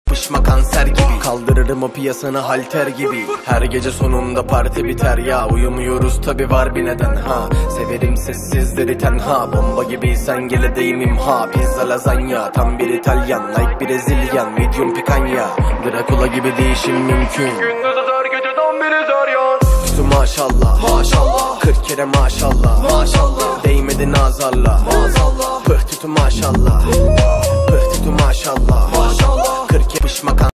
Pışma kanser gibi, kaldırırım o piyasanı halter gibi. Her gece sonunda parti biter ya. Uyumuyoruz tabi, var bir neden ha. Severim sessizleri tenha. Bomba gibi sen gel edeyim imha. Pizza lazanya, tam bir İtalyan. Like Brezilyan, medium pikanya. Dracula gibi değişim mümkün. Gündüz atar geceden biri zaryan. Üstü maşallah, Maşallah, 40 kere maşallah, maşallah, değmedi nazarla. maazallah, Pıh tütü maşallah, pıh tütü maşallah, maşallah. 40 kere pışma